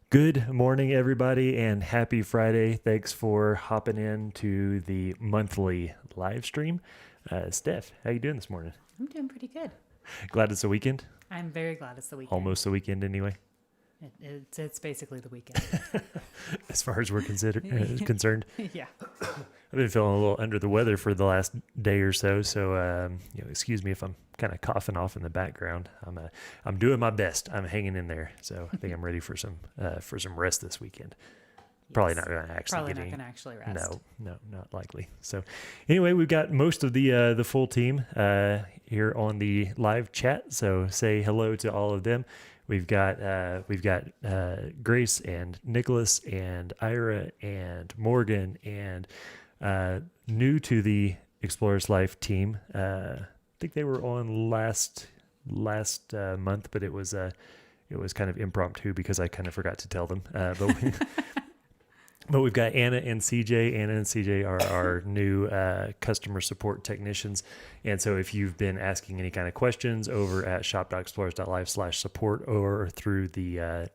Good morning, everybody, and happy Friday. Thanks for hopping in to the monthly live stream. Steph, how you doing this morning? I'm doing pretty good. Glad it's a weekend? I'm very glad it's the weekend. Almost a weekend anyway, It's basically the weekend. as far as we're concerned. Yeah. I've been feeling a little under the weather for the last day or so, excuse me if I'm kind of coughing off in the background. I'm doing my best. I'm hanging in there, so I think I'm ready for some rest this weekend. Probably Yes. not going to actually Probably get not any. going to actually rest. No, not likely. So, anyway, we've got most of the full team here on the live chat. So, say hello to all of them. We've got Grace and Nicholas and Ira and Morgan and new to the Explorers Life team. I think they were on last month, but it was kind of impromptu because I kind of forgot to tell them. But we've got Anna and CJ. Anna and CJ are our new customer support technicians. And so if you've been asking any kind of questions over at shop.explorers.live/support or through the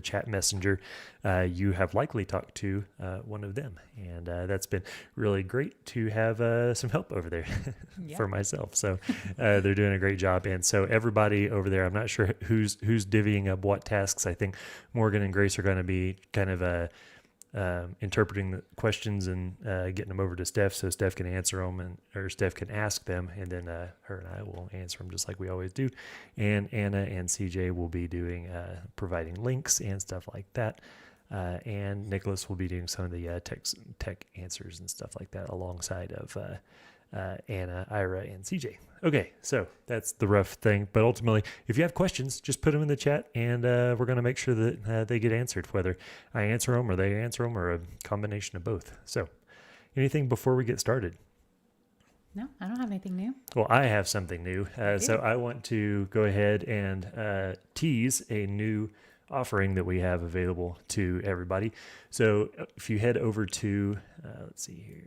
chat messenger, you have likely talked to one of them. And that's been really great to have some help over there for myself. So they're doing a great job. And so everybody over there, I'm not sure who's divvying up what tasks. I think Morgan and Grace are going to be kind of interpreting the questions and getting them over to Steph so Steph can answer them or Steph can ask them, and then her and I will answer them just like we always do. And Anna and CJ will be doing providing links and stuff like that. And Nicholas will be doing some of the tech answers and stuff like that alongside of Anna, Ira, and CJ. Okay, so that's the rough thing. But ultimately, if you have questions, just put them in the chat, and we're going to make sure that they get answered, whether I answer them or they answer them or a combination of both. So anything before we get started? No, I don't have anything new. Well, I have something new. So I want to go ahead and tease a new offering that we have available to everybody. So if you head over to, let's see here.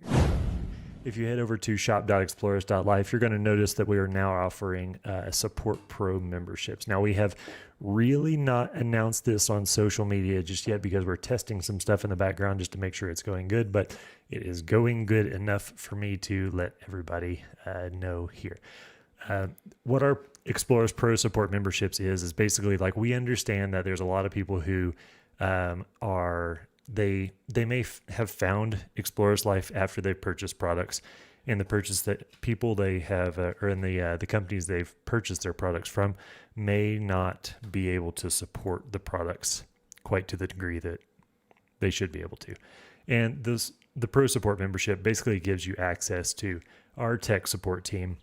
If you head over to shop.explorers.life, you're going to notice that we are now offering Support Pro memberships. Now, we have really not announced this on social media just yet because we're testing some stuff in the background just to make sure it's going good, but it is going good enough for me to let everybody know here. What our Explorers Pro Support memberships is basically like we understand that there's a lot of people who they may have found Explorers Life after they've purchased products, and the purchase that people they have or in the companies they've purchased their products from may not be able to support the products quite to the degree that they should be able to. And the Pro Support membership basically gives you access to our tech support team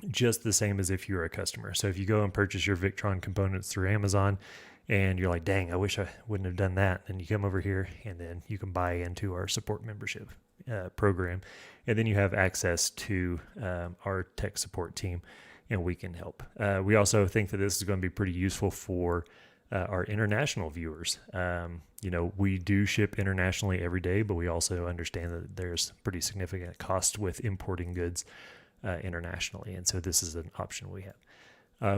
just the same as if you were a customer. So if you go and purchase your Victron components through Amazon, and you're like, dang, I wish I wouldn't have done that. And you come over here and then you can buy into our support membership program. And then you have access to our tech support team and we can help. We also think that this is going to be pretty useful for our international viewers. We do ship internationally every day, but we also understand that there's pretty significant cost with importing goods internationally. And so this is an option we have.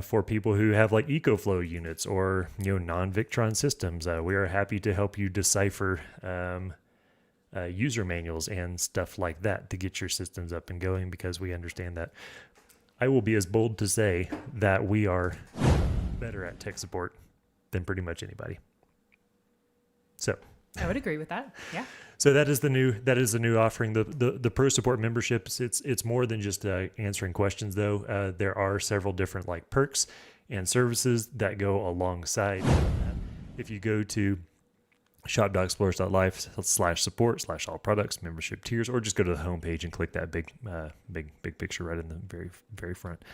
For people who have like EcoFlow units or non-Victron systems, we are happy to help you decipher user manuals and stuff like that to get your systems up and going, because we understand that I will be as bold to say that we are better at tech support than pretty much anybody. So I would agree with that. Yeah. So that is the new offering. The Pro Support memberships, it's more than just answering questions though. There are several different like perks and services that go alongside that. If you go to shop.explorers.life/support/all products membership tiers, or just go to the homepage and click that big picture right in the very, very front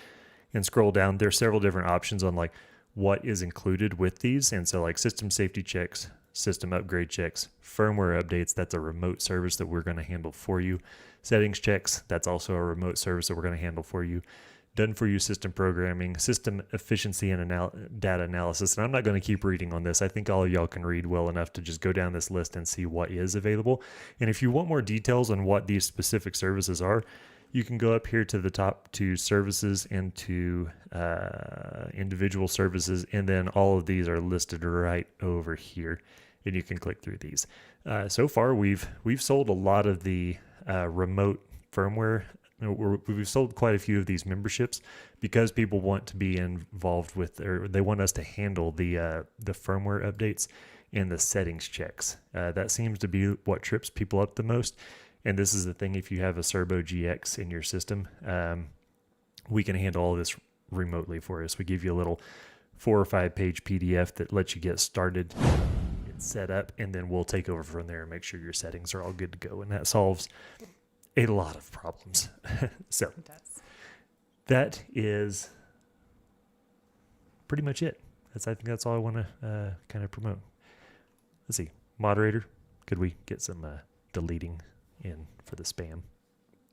and scroll down, there's several different options on like what is included with these. And so like system safety checks, system upgrade checks, firmware updates, that's a remote service that we're going to handle for you. Settings checks, that's also a remote service that we're going to handle for you. Done for you system programming, system efficiency and data analysis. And I'm not going to keep reading on this. I think all of y'all can read well enough to just go down this list and see what is available. And if you want more details on what these specific services are, you can go up here to the top to services and to individual services, and then all of these are listed right over here, and you can click through these. So far, we've sold a lot of the remote firmware. We've sold quite a few of these memberships because people want to be involved with, or they want us to handle the firmware updates and the settings checks. That seems to be what trips people up the most. And this is the thing, if you have a Serbo GX in your system, we can handle all this remotely for us. We give you a little 4 or 5 page PDF that lets you get started, get set up, and then we'll take over from there and make sure your settings are all good to go. And that solves a lot of problems. So that is pretty much it. I think that's all I want to kind of promote. Let's see. Moderator, could we get some deleting in for the spam?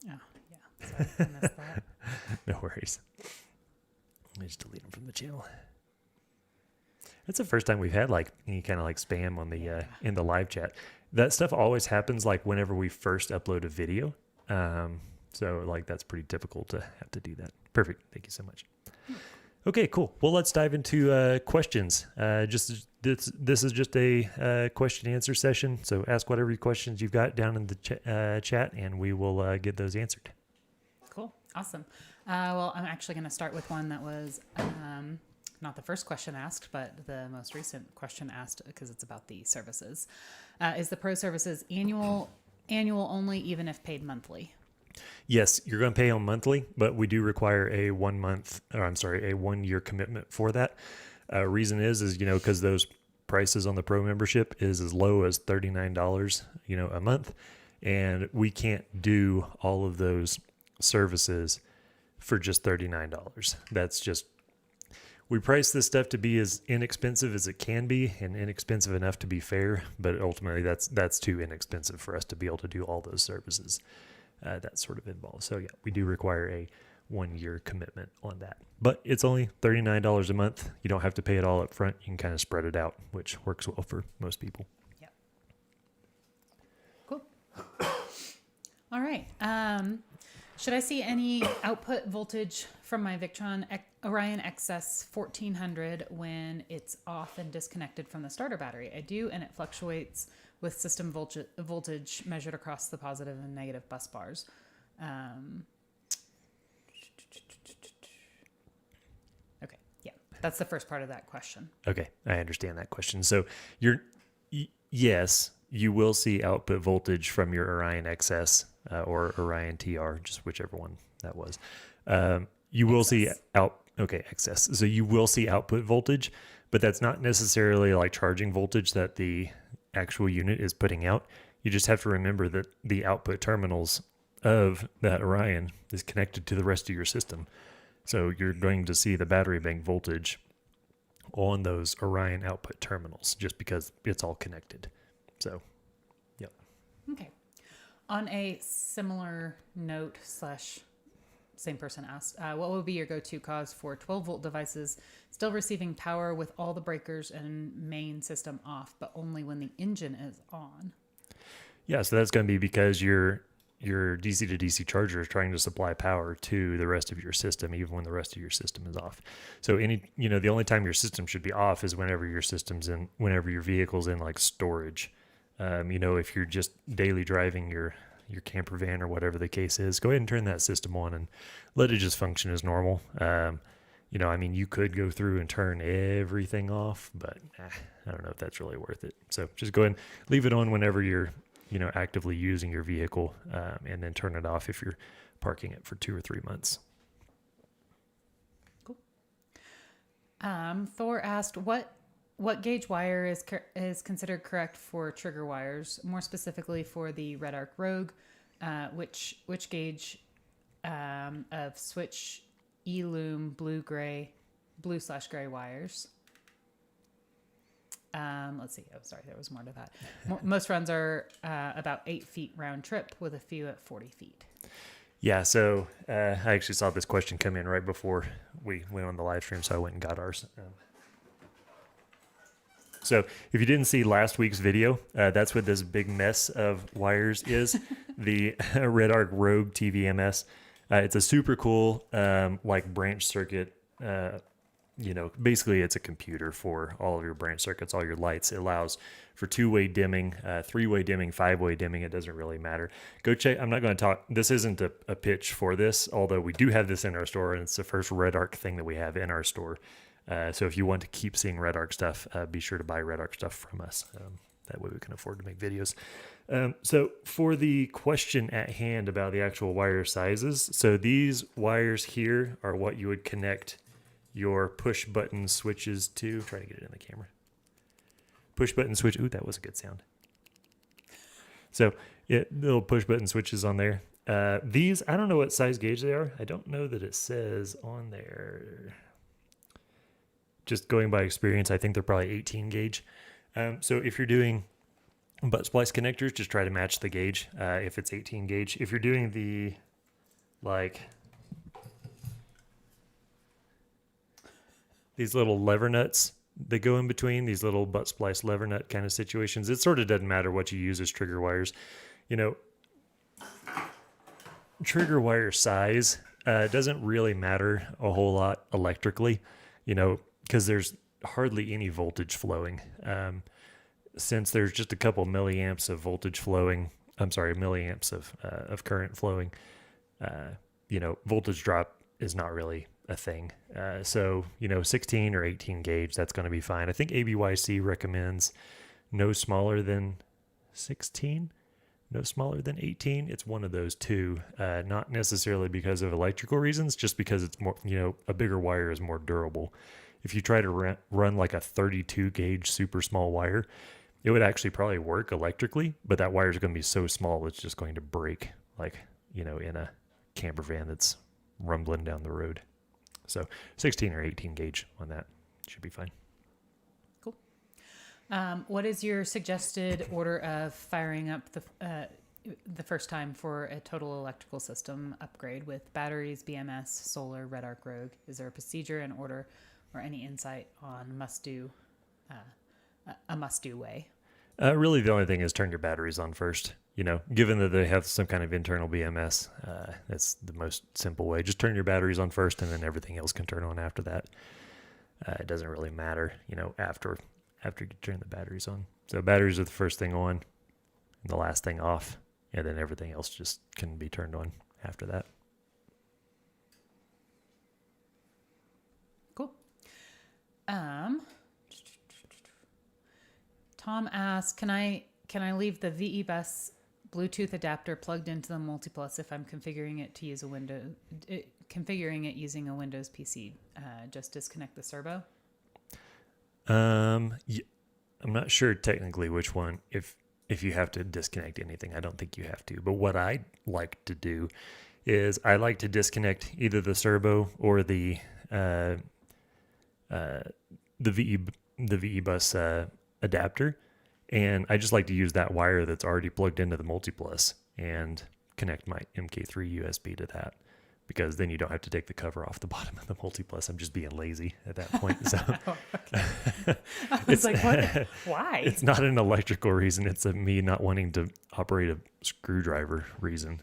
Oh, yeah. Sorry, I missed that. No worries. Let me just delete them from the channel. That's the first time we've had like any kind of like spam on the in the live chat. That stuff always happens like whenever we first upload a video. So like that's pretty typical to have to do that. Perfect. Thank you so much. Okay, cool. Well, let's dive into questions. This is just a question answer session. So ask whatever questions you've got down in the chat, and we will get those answered. Cool. Awesome. Well, I'm actually going to start with one that was not the first question asked, but the most recent question asked because it's about the services. Is the pro services annual only, even if paid monthly? Yes, you're going to pay on monthly, but we do require a 1 year commitment for that. Reason is because those prices on the pro membership is as low as $39, a month, and we can't do all of those services for just $39. That's just, we price this stuff to be as inexpensive as it can be and inexpensive enough to be fair, but ultimately that's too inexpensive for us to be able to do all those services that sort of involved. So yeah, we do require a 1 year commitment on that, but it's only $39 a month. You don't have to pay it all up front. You can kind of spread it out, which works well for most people. Yeah. Cool. All right. Should I see any output voltage from my Victron Orion XS 1400 when it's off and disconnected from the starter battery? I do, and it fluctuates with system voltage measured across the positive and negative bus bars. Okay, yeah, that's the first part of that question. Okay, I understand that question. So yes, you will see output voltage from your Orion XS or Orion TR, just whichever one that was. You will see XS. So you will see output voltage, but that's not necessarily like charging voltage that the actual unit is putting out. You just have to remember that the output terminals of that Orion is connected to the rest of your system. So you're going to see the battery bank voltage on those Orion output terminals just because it's all connected. So, yep. Okay. On a similar note / same person asked, what would be your go-to cause for 12-volt devices still receiving power with all the breakers and main system off, but only when the engine is on? Yeah, so that's going to be because your DC to DC charger is trying to supply power to the rest of your system, even when the rest of your system is off. So the only time your system should be off is whenever your vehicle's in like storage. If you're just daily driving your camper van or whatever the case is, go ahead and turn that system on and let it just function as normal. You could go through and turn everything off, but I don't know if that's really worth it. So just go ahead and leave it on whenever you're, actively using your vehicle, and then turn it off if you're parking it for 2 or 3 months. Cool. Thor asked, what gauge wire is considered correct for trigger wires, more specifically for the Red Arc Rogue, which gauge of switch E-loom blue/gray wires? Let's see. Oh, sorry, there was more to that. Most runs are about 8 feet round trip, with a few at 40 feet. Yeah, so I actually saw this question come in right before we went on the live stream, so I went and got ours. So if you didn't see last week's video, that's what this big mess of wires is. The Red Arc Rogue TVMS. It's a super cool, like branch circuit. Basically it's a computer for all of your branch circuits, all your lights. It allows for 2-way dimming, 3-way dimming, 5-way dimming. It doesn't really matter. Go check. I'm not going to talk. This isn't a pitch for this, although we do have this in our store, and it's the first Red Arc thing that we have in our store. So if you want to keep seeing Red Arc stuff, be sure to buy Red Arc stuff from us. That way we can afford to make videos. So for the question at hand about the actual wire sizes, so these wires here are what you would connect your push button switches to. Try to get it in the camera. Push button switch. Ooh, that was a good sound. So little push button switches on there. These, I don't know what size gauge they are. I don't know that it says on there. Just going by experience, I think they're probably 18 gauge. So if you're doing butt splice connectors, just try to match the gauge if it's 18 gauge. If you're doing the, like, these little lever nuts that go in between, these little butt splice lever nut kind of situations, it sort of doesn't matter what you use as trigger wires. Trigger wire size doesn't really matter a whole lot electrically, because there's hardly any voltage flowing. Since there's just a couple milliamps of voltage flowing, milliamps of current flowing, voltage drop is not really a thing. So 16 or 18 gauge, that's going to be fine. I think ABYC recommends no smaller than 16, no smaller than 18. It's one of those two, not necessarily because of electrical reasons, just because it's more, a bigger wire is more durable. If you try to run like a 32 gauge super small wire, it would actually probably work electrically, but that wire is going to be so small it's just going to break, like, in a camper van that's rumbling down the road. So 16 or 18 gauge on that should be fine. Cool. What is your suggested order of firing up the first time for a total electrical system upgrade with batteries, BMS, solar, Red Arc Rogue? Is there a procedure and order or any insight on a must-do way? Really, the only thing is turn your batteries on first. Given that they have some kind of internal BMS, that's the most simple way. Just turn your batteries on first, and then everything else can turn on after that. It doesn't really matter, after you turn the batteries on. So batteries are the first thing on, and the last thing off, and then everything else just can be turned on after that. Cool. Tom asks, can I leave the VE bus Bluetooth adapter plugged into the Multiplus if I'm configuring it using a Windows PC? Just disconnect the servo. I'm not sure technically which one. If you have to disconnect anything, I don't think you have to. But what I like to do is I like to disconnect either the servo or the VE bus adapter, and I just like to use that wire that's already plugged into the Multiplus and connect my MK3 USB to that, because then you don't have to take the cover off the bottom of the Multiplus. I'm just being lazy at that point. So Oh, okay. I was like, what? Why? it's not an electrical reason. It's a me not wanting to operate a screwdriver reason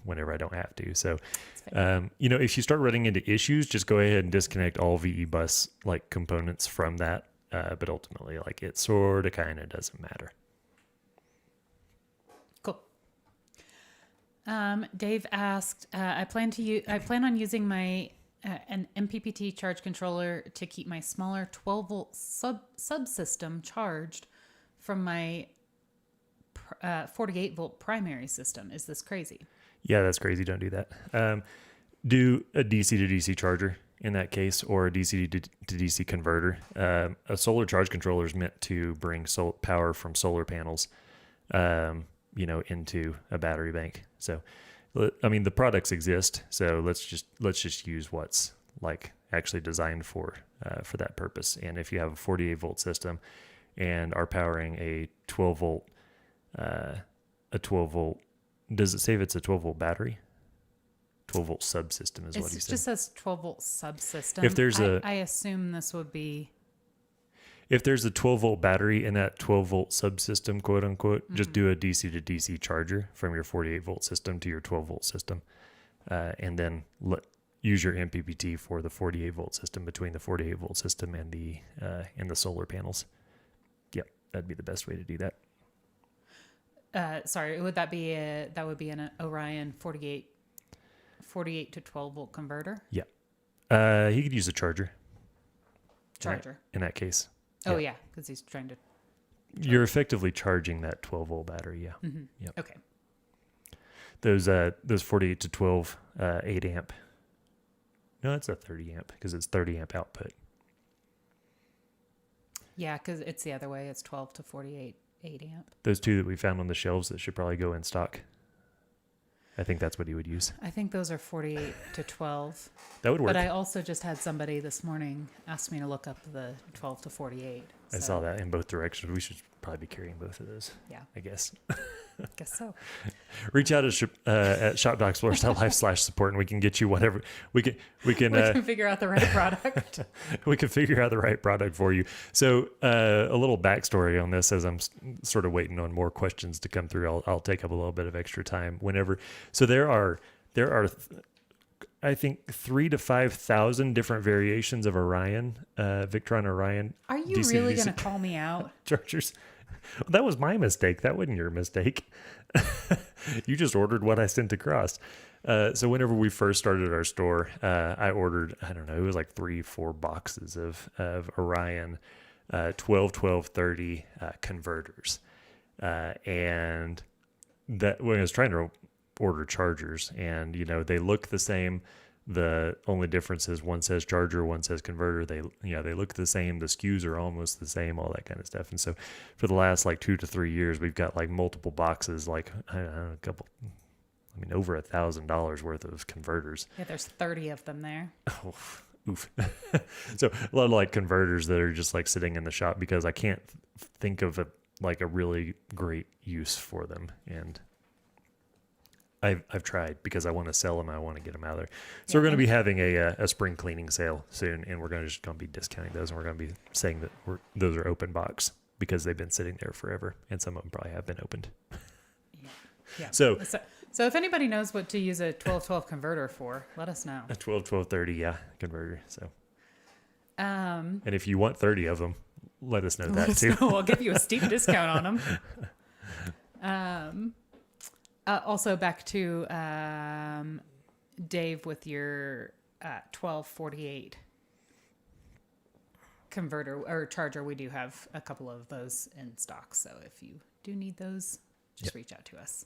whenever I don't have to. So, if you start running into issues, just go ahead and disconnect all VE bus like components from that. But ultimately, like, it sort of kind of doesn't matter. Cool. Dave asked, I plan on using my an MPPT charge controller to keep my smaller 12-volt subsystem charged from my 48-volt primary system. Is this crazy? Yeah, that's crazy. Don't do that. Do a DC to DC charger in that case, or a DC to DC converter. A solar charge controller is meant to bring power from solar panels, into a battery bank. So, the products exist. So let's just use what's like actually designed for that purpose. And if you have a 48-volt system and are powering a 12-volt, does it say if it's a 12-volt battery? 12-volt subsystem is what he said. It just says 12-volt subsystem. If there's I assume this would be... If there's a 12-volt battery in that 12-volt subsystem, quote unquote, just do a DC to DC charger from your 48-volt system to your 12-volt system. and then use your MPPT for the 48 volt system between the 48 volt system and the solar panels. Yep, that'd be the best way to do that. Sorry, would that be that would be an Orion 48 to 12 volt converter? Yeah. He could use a charger. In that case. Oh yeah, because he's trying to. You're effectively charging that 12 volt battery. Yeah. Mm-hmm. Yep. Okay. Those 48 to 12 8 amp. No, it's a 30 amp because it's 30 amp output. Yeah, because it's the other way. It's 12 to 48 8 amp. Those two that we found on the shelves that should probably go in stock. I think that's what he would use. I think those are 48 to 12. That would work. But I also just had somebody this morning ask me to look up the 12 to 48. I saw that in both directions. We should probably be carrying both of those. Yeah. I guess. Guess so. Reach out at shop.explorers.life/support and we can get you whatever we can figure out the right product. We can figure out the right product for you. So a little backstory on this as I'm sort of waiting on more questions to come through. I'll take up a little bit of extra time whenever. So there are I think 3,000 to 5,000 different variations of Orion, Victron Orion. Are you really going to call me out? Chargers. That was my mistake. That wasn't your mistake. You just ordered what I sent across. So whenever we first started our store, I ordered, I don't know, it was like 3-4 boxes of Orion 12-12-30 converters. And that when I was trying to order chargers, and they look the same. The only difference is one says charger, one says converter. They look the same. The SKUs are almost the same, all that kind of stuff. And so for the last like 2 to 3 years, we've got like multiple boxes, like I don't know, over $1,000 worth of converters. Yeah, there's 30 of them there. Oh, oof. So a lot of like converters that are just like sitting in the shop because I can't think of a really great use for them. And I've tried because I want to sell them. I want to get them out of there. So we're going to be having a spring cleaning sale soon, and we're going to be discounting those, and we're going to be saying that those are open box because they've been sitting there forever, and some of them probably have been opened. Yeah. So if anybody knows what to use a 12-12 converter for, let us know. A 12-12-30, converter. So. And if you want 30 of them, let us know that too. I'll give you a steep discount on them. Also back to Dave with your 1248 converter or charger. We do have a couple of those in stock. So if you do need those, just reach out to us.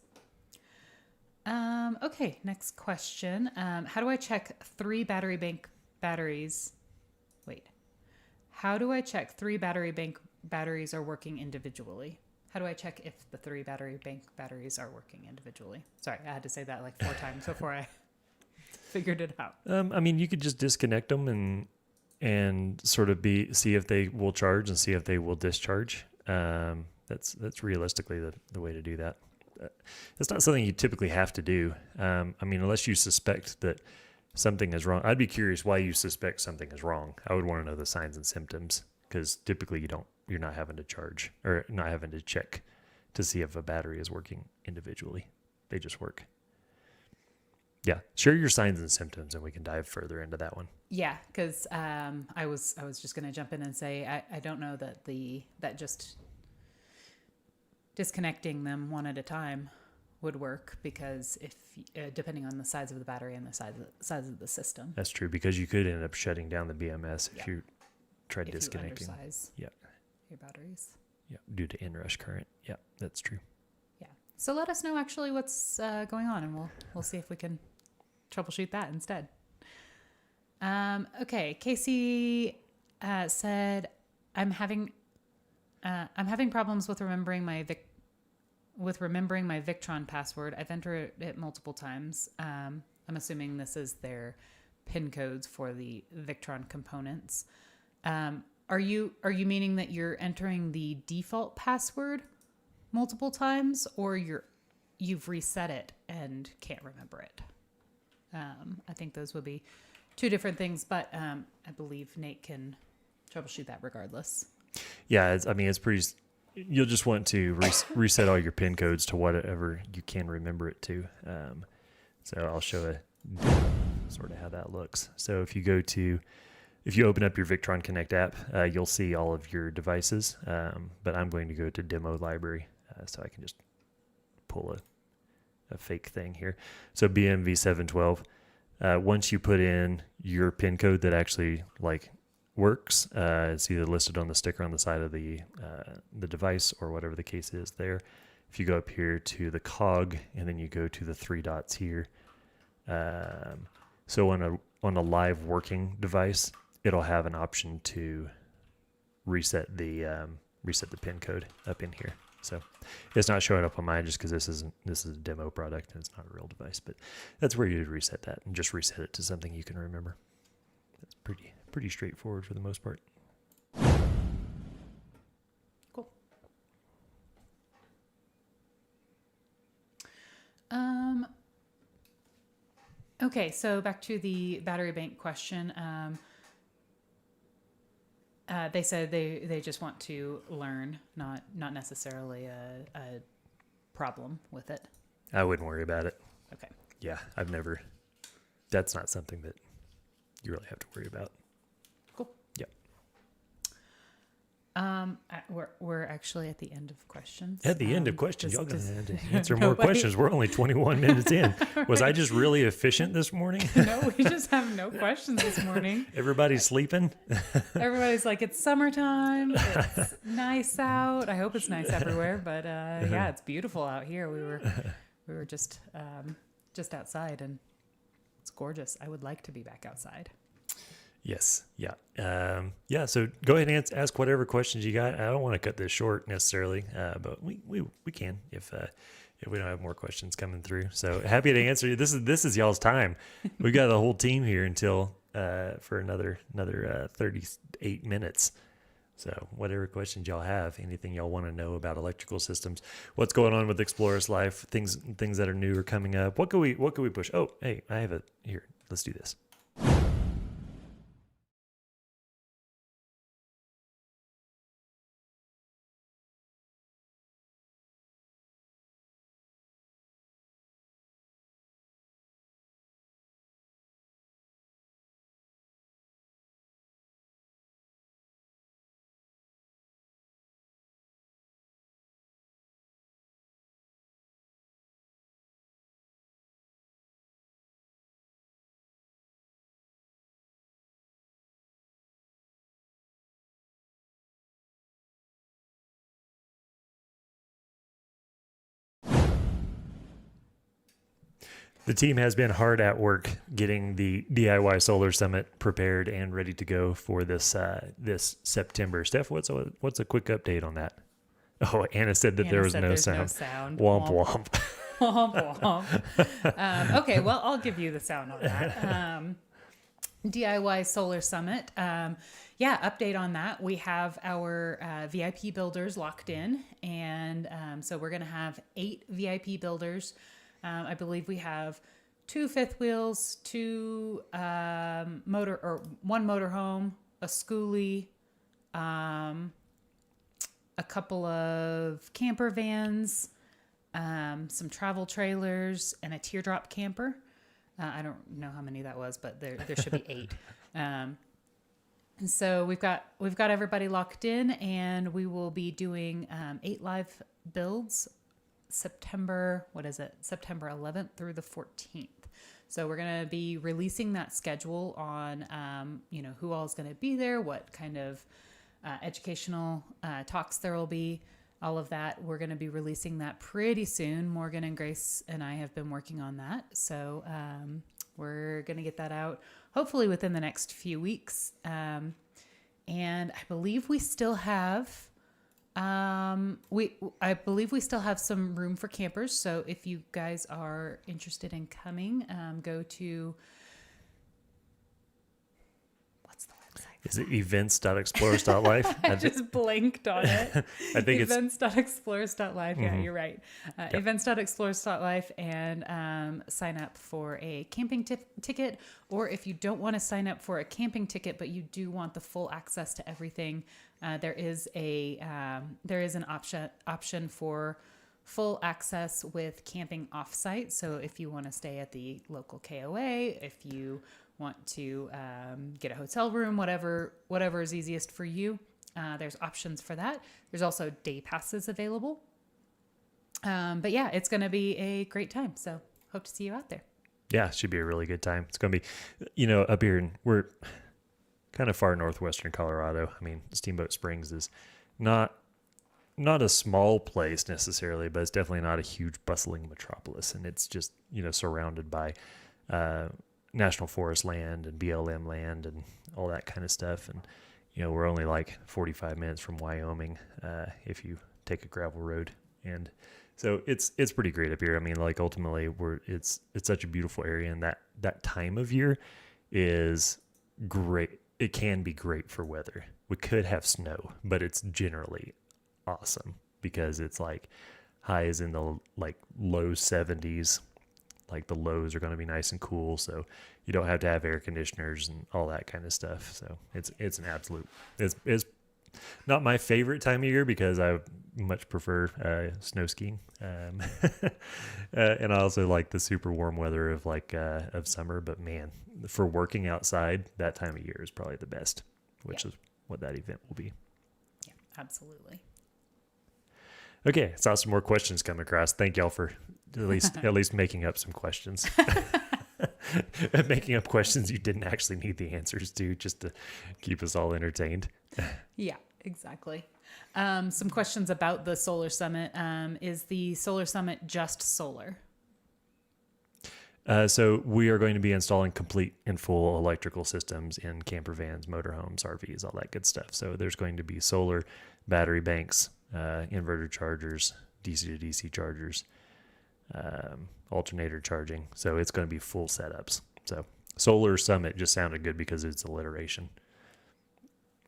Okay, next question. How do I check 3 battery bank batteries? Wait. How do I check 3 battery bank batteries are working individually? How do I check if the 3 battery bank batteries are working individually? Sorry, I had to say that like 4 times before I figured it out. You could just disconnect them and sort of see if they will charge and see if they will discharge. That's realistically the way to do that. It's not something you typically have to do. Unless you suspect that something is wrong. I'd be curious why you suspect something is wrong. I would want to know the signs and symptoms because typically you're not having to charge or not having to check to see if a battery is working individually. They just work. Yeah. Share your signs and symptoms and we can dive further into that one. Yeah. Cause, I was just going to jump in and say, I don't know that that just disconnecting them one at a time would work because if depending on the size of the battery and the size of the system. That's true because you could end up shutting down the BMS if you tried disconnecting. You undersize your batteries. Yeah, due to inrush current. Yeah, that's true. Yeah. So let us know actually what's going on, and we'll see if we can troubleshoot that instead. Okay, Casey said I'm having problems with remembering my Victron password. I've entered it multiple times. I'm assuming this is their PIN codes for the Victron components. Are you meaning that you're entering the default password multiple times, or you've reset it and can't remember it? I think those would be 2 different things, but I believe Nate can troubleshoot that regardless. Yeah, it's pretty. You'll just want to reset all your PIN codes to whatever you can remember it to. So I'll show sort of how that looks. So if you open up your Victron Connect app, you'll see all of your devices. But I'm going to go to demo library, so I can just pull a fake thing here. So BMV712. Once you put in your pin code that actually works, it's either listed on the sticker on the side of the device or whatever the case is there. If you go up here to the cog and then you go to the 3 dots here, so on a live working device, it'll have an option to reset the pin code up in here. So it's not showing up on mine just because this is a demo product and it's not a real device. But that's where you'd reset that and just reset it to something you can remember. That's pretty straightforward for the most part. Cool. Okay, so back to the battery bank question. They said they just want to learn, not necessarily a problem with it. I wouldn't worry about it. Okay. Yeah, that's not something that you really have to worry about. Cool. Yep. We're actually at the end of questions. At the end of questions, y'all gonna have to answer more nobody- questions. We're only 21 minutes in. Was I just really efficient this morning? No, we just have no questions this morning. Everybody's sleeping. Everybody's like, it's summertime. It's nice out. I hope it's nice everywhere, but yeah, it's beautiful out here. We were just outside, and it's gorgeous. I would like to be back outside. Yes. Yeah. Yeah. So go ahead and ask whatever questions you got. I don't want to cut this short necessarily, but we can if we don't have more questions coming through. So happy to answer you. This is y'all's time. We've got the whole team here until for another 38 minutes. So whatever questions y'all have, anything y'all want to know about electrical systems, what's going on with Explorer's Life, things that are new or coming up. What could we push? Oh, hey, I have it here. Let's do this. The team has been hard at work getting the DIY Solar Summit prepared and ready to go for this September. Steph, what's a quick update on that? Oh, Anna said that there was no sound. Womp womp. Womp womp. Okay, well, I'll give you the sound on that. DIY Solar Summit. Yeah, update on that. We have our VIP builders locked in, and so we're going to have 8 VIP builders. I believe we have 2 fifth wheels, 2 one motorhome, a schoolie, a couple of camper vans, some travel trailers, and a teardrop camper. I don't know how many that was, but there should be 8. And so we've got everybody locked in, and we will be doing 8 live builds. September 11th through the 14th. So we're going to be releasing that schedule on, who all is going to be there, what kind of educational talks there will be, all of that. We're going to be releasing that pretty soon. Morgan and Grace and I have been working on that. So we're going to get that out hopefully within the next few weeks. And I believe we still have I believe we still have some room for campers. So if you guys are interested in coming, go to, what's the website? Is it events.explorers.life? I just blanked on it. I think events.explorers.life. Yeah, Mm-hmm. you're right. Yep. Events.explorers.life, and sign up for a camping ticket. Or if you don't want to sign up for a camping ticket, but you do want the full access to everything, there is an option for full access with camping offsite. So if you want to stay at the local KOA, if you want to get a hotel room, whatever is easiest for you, there's options for that. There's also day passes available. But yeah, it's going to be a great time. So hope to see you out there. Yeah, it should be a really good time. It's going to be, up here, and we're kind of far northwestern Colorado. I mean, Steamboat Springs is not a small place necessarily, but it's definitely not a huge bustling metropolis. And it's just, surrounded by national forest land and BLM land and all that kind of stuff. And, we're only like 45 minutes from Wyoming if you take a gravel road. And so it's pretty great up here. I mean, like ultimately it's such a beautiful area, and that time of year is great. It can be great for weather. We could have snow, but it's generally awesome because it's like highs in the like low 70s. Like the lows are going to be nice and cool, so you don't have to have air conditioners and all that kind of stuff. So it's an absolute. It's not my favorite time of year because I much prefer snow skiing, and I also like the super warm weather of of summer. But man, for working outside, that time of year is probably the best, which is what that event will be. Yeah, absolutely. Okay, I saw some more questions come across. Thank y'all for at least making up some questions. Making up questions you didn't actually need the answers to, just to keep us all entertained. Yeah, exactly. Some questions about the Solar Summit. Is the Solar Summit just solar? So we are going to be installing complete and full electrical systems in camper vans, motorhomes, RVs, all that good stuff. So there's going to be solar, battery banks, inverter chargers, DC to DC chargers, alternator charging. So it's going to be full setups. So Solar Summit just sounded good because it's alliteration,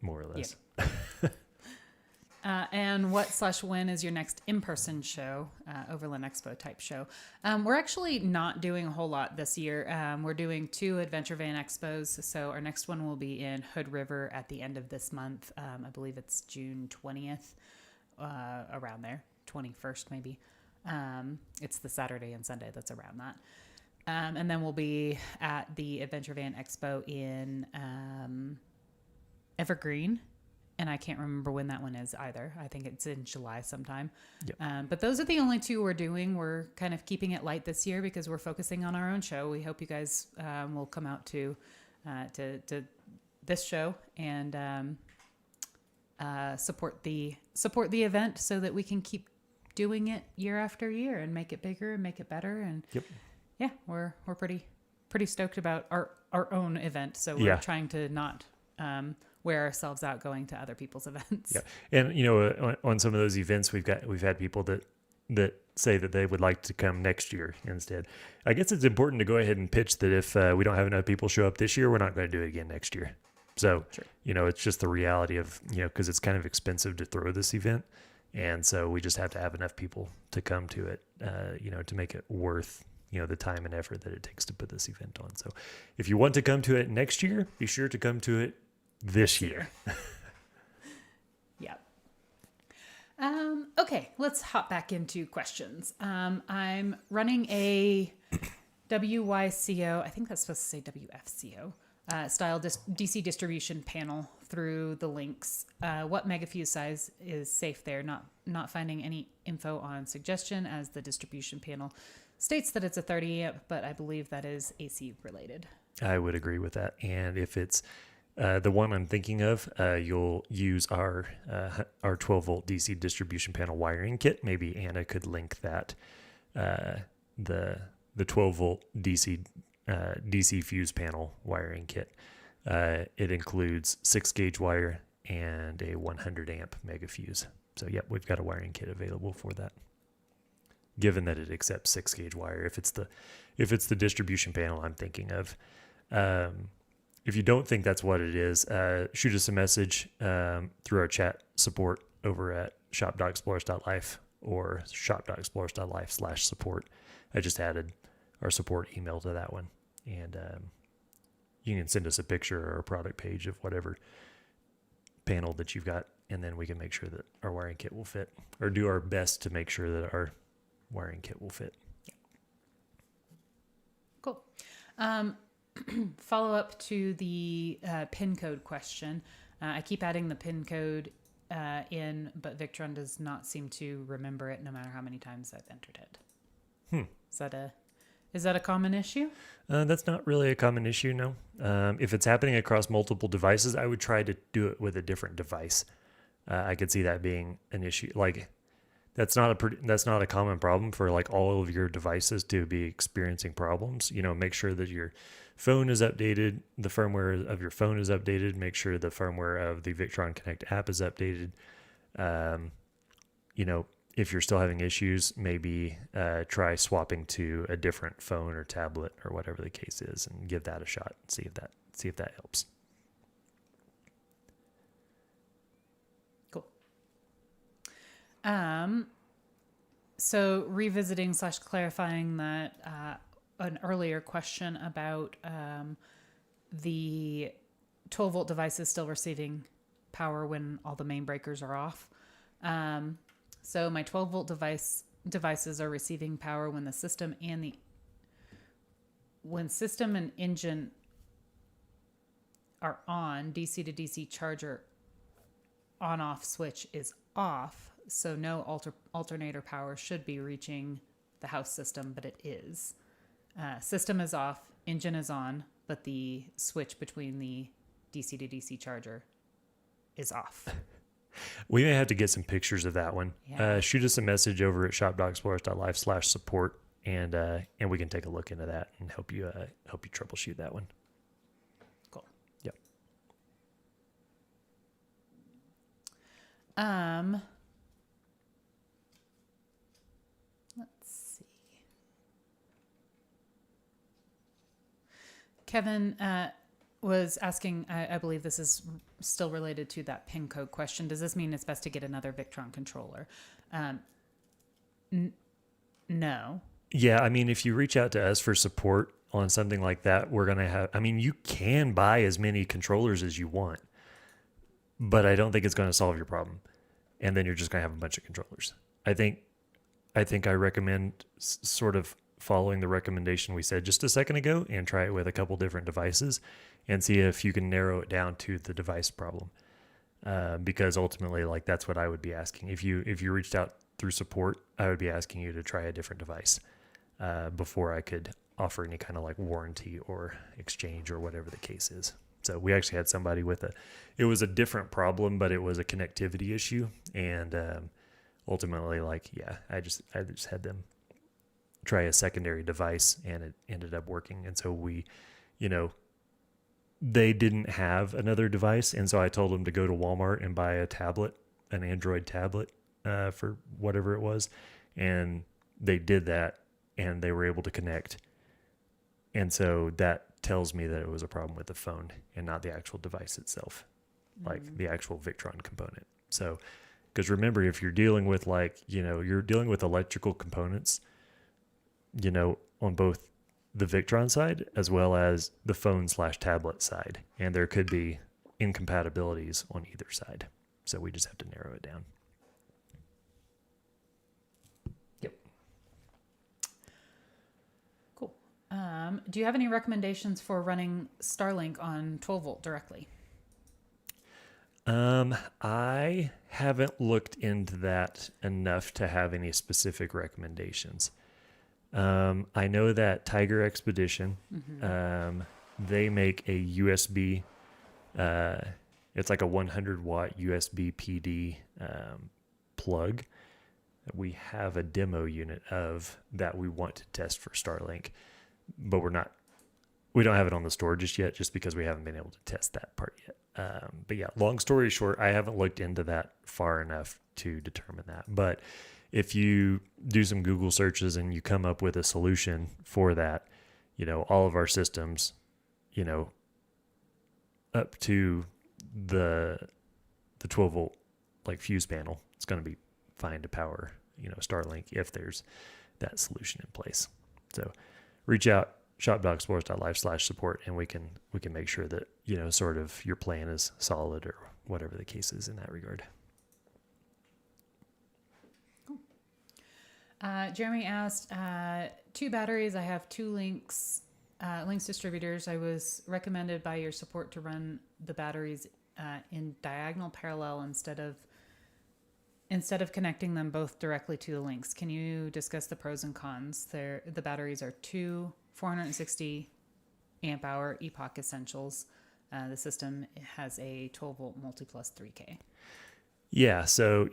more or less. Yeah. And what/when is your next in-person show, Overland Expo type show? We're actually not doing a whole lot this year. We're doing 2 Adventure Van Expos. So our next one will be in Hood River at the end of this month. I believe it's June 20th, around there, 21st maybe. It's the Saturday and Sunday that's around that. And then we'll be at the Adventure Van Expo in Evergreen. And I can't remember when that one is either. I think it's in July sometime. Yep. But those are the only 2 we're doing. We're kind of keeping it light this year because we're focusing on our own show. We hope you guys will come out to this show and support the event so that we can keep doing it year after year and make it bigger and make it better. And yeah, we're pretty stoked about our own event. So we're trying to not wear ourselves out going to other people's events. Yeah. And on some of those events we've had people that say that they would like to come next year instead. I guess it's important to go ahead and pitch that if we don't have enough people show up this year, we're not going to do it again next year. So, sure. It's just the reality of, because it's kind of expensive to throw this event. And so we just have to have enough people to come to it, to make it worth, the time and effort that it takes to put this event on. So if you want to come to it next year, be sure to come to it this year. Yeah. Okay, let's hop back into questions. I'm running a WYCO, I think that's supposed to say WFCO, style DC distribution panel through the links. What megafuse size is safe there? Not finding any info on suggestion, as the distribution panel states that it's a 30 amp, but I believe that is AC related. I would agree with that. And if it's the one I'm thinking of, you'll use our 12 volt DC distribution panel wiring kit. Maybe Anna could link that, the 12 volt DC fuse panel wiring kit. It includes 6 gauge wire and a 100 amp mega fuse. So we've got a wiring kit available for that. Given that it accepts 6 gauge wire, if it's the distribution panel I'm thinking of. If you don't think that's what it is, shoot us a message through our chat support over at shop.explorers.life or shop.explorers.life/support. I just added our support email to that one. And you can send us a picture or a product page of whatever panel that you've got, and then we can make sure that our wiring kit will fit, or do our best to make sure that wiring kit will fit. Cool. Follow up to the PIN code question. I keep adding the PIN code in, but Victron does not seem to remember it no matter how many times I've entered it. Is that a common issue? That's not really a common issue, no. If it's happening across multiple devices, I would try to do it with a different device. I could see that being an issue. Like, that's not a common problem for like all of your devices to be experiencing problems. Make sure that your phone is updated, the firmware of your phone is updated. Make sure the firmware of the Victron Connect app is updated. If you're still having issues, maybe try swapping to a different phone or tablet or whatever the case is, and give that a shot. See if that helps. Cool. So revisiting / clarifying that an earlier question about the 12-volt devices still receiving power when all the main breakers are off. So my 12-volt devices are receiving power when the system and engine are on. DC to DC charger on-off switch is off, so no alternator power should be reaching the house system, but it is. System is off, engine is on, but the switch between the DC to DC charger is off. We may have to get some pictures of that one. Yeah. Shoot us a message over at shop.explorers.live/support, and we can take a look into that and help you troubleshoot that one. Cool. Yep. Let's see. Kevin was asking, I believe this is still related to that PIN code question. Does this mean it's best to get another Victron controller? No. Yeah, I mean, if you reach out to us for support on something like that, we're going to have, you can buy as many controllers as you want, but I don't think it's going to solve your problem. And then you're just going to have a bunch of controllers. I think I recommend sort of following the recommendation we said just a second ago and try it with a couple different devices and see if you can narrow it down to the device problem. Because ultimately, like, that's what I would be asking. If you reached out through support, I would be asking you to try a different device before I could offer any kind of like warranty or exchange or whatever the case is. So we actually had somebody it was a different problem, but it was a connectivity issue. And ultimately, I just had them try a secondary device, and it ended up working. And so they didn't have another device. And so I told them to go to Walmart and buy a tablet, an Android tablet for whatever it was. And they did that, and they were able to connect. And so that tells me that it was a problem with the phone and not the actual device itself, like the actual Victron component. So, because remember, if you're dealing with you're dealing with electrical components, on both the Victron side as well as the phone / tablet side. And there could be incompatibilities on either side. So we just have to narrow it down. Yep. Cool. Do you have any recommendations for running Starlink on 12-volt directly? I haven't looked into that enough to have any specific recommendations. I know that Tiger Expedition, they make a USB, it's like a 100-watt USB PD plug. We have a demo unit of that we want to test for Starlink, but we don't have it on the store just yet, just because we haven't been able to test that part yet. But yeah, long story short, I haven't looked into that far enough to determine that. But if you do some Google searches and you come up with a solution for that, all of our systems, up to the 12-volt like fuse panel, it's going to be fine to power, Starlink if there's that solution in place. So reach out, shop.explorers.live/support, and we can make sure that, sort of your plan is solid or whatever the case is in that regard. Jeremy asked, 2 batteries. I have 2 links distributors. I was recommended by your support to run the batteries in diagonal parallel instead of connecting them both directly to the links. Can you discuss the pros and cons? The batteries are 2 460 amp hour Epoch Essentials. The system has a 12 volt multi plus 3K. Yeah. So,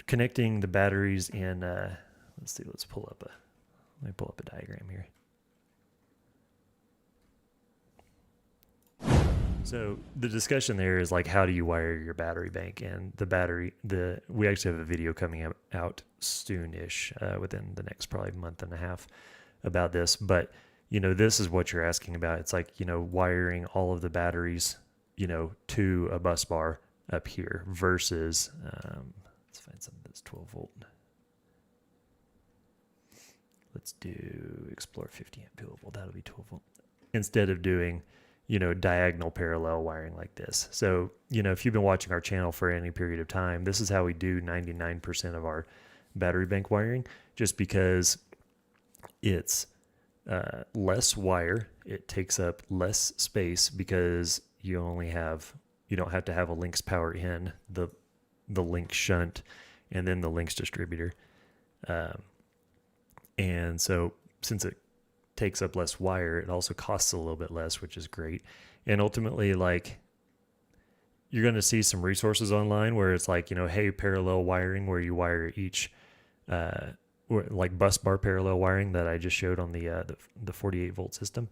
connecting the batteries in, let's pull up a diagram here. So the discussion there is like, how do you wire your battery bank? And we actually have a video coming out soon-ish, within the next probably month and a half about this. But, this is what you're asking about. It's like, wiring all of the batteries, to a bus bar up here versus, let's find something that's 12 volt. Let's do Explore 50 amp 12 volt. That'll be 12 volt. Instead of doing, diagonal parallel wiring like this. So, if you've been watching our channel for any period of time, this is how we do 99% of our battery bank wiring, just because it's less wire. It takes up less space because you don't have to have a links power in, the link shunt, and then the links distributor. And so since it takes up less wire, it also costs a little bit less, which is great. And ultimately, like, you're going to see some resources online where it's like, hey, parallel wiring, where you wire each, like bus bar parallel wiring that I just showed on the 48 volt system.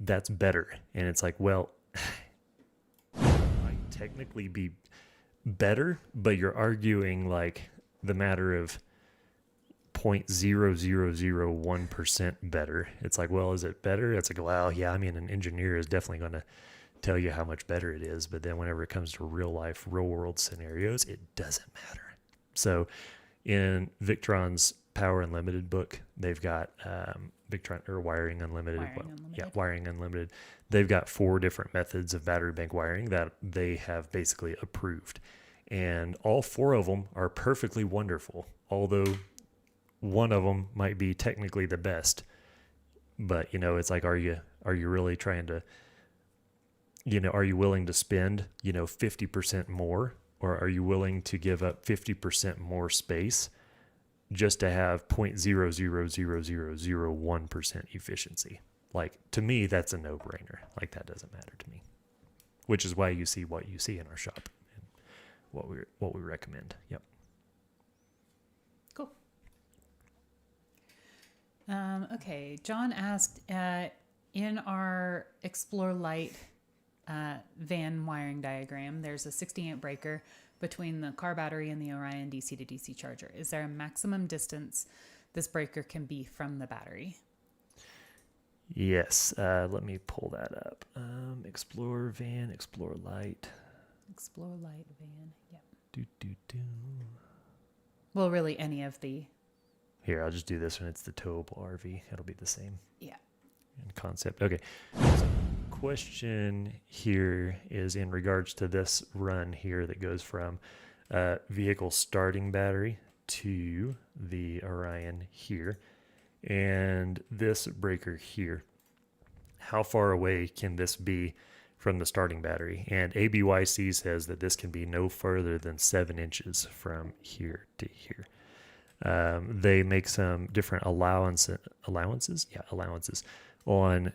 That's better. And it's like, well, it might technically be better, but you're arguing like the matter of 0.0001% better. It's like, well, is it better? It's like, well, yeah, I mean, an engineer is definitely going to tell you how much better it is. But then whenever it comes to real world scenarios, it doesn't matter. So in Victron's Power Unlimited book, they've got Victron or Wiring Unlimited. Wiring Unlimited. They've got 4 different methods of battery bank wiring that they have basically approved. And all 4 of them are perfectly wonderful, although one of them might be technically the best. But, it's like, are you really trying to, are you willing to spend, 50% more, or are you willing to give up 50% more space just to have 0.000001% efficiency? Like, to me, that's a no-brainer. Like, that doesn't matter to me, which is why you see what you see in our shop and what we recommend. Yep. Cool. Okay. John asked, in our Explore Lite van wiring diagram, there's a 60 amp breaker between the car battery and the Orion DC to DC charger. Is there a maximum distance this breaker can be from the battery? Yes. Let me pull that up. Explore van, Explore Lite. Explore Lite van. Yep. Well, really any of the... Here, I'll just do this one. It's the towable RV. It'll be the same. Yeah. In concept. Okay. So question here is in regards to this run here that goes from vehicle starting battery to the Orion here and this breaker here. How far away can this be from the starting battery? And ABYC says that this can be no further than 7 inches from here to here. They make some different allowances on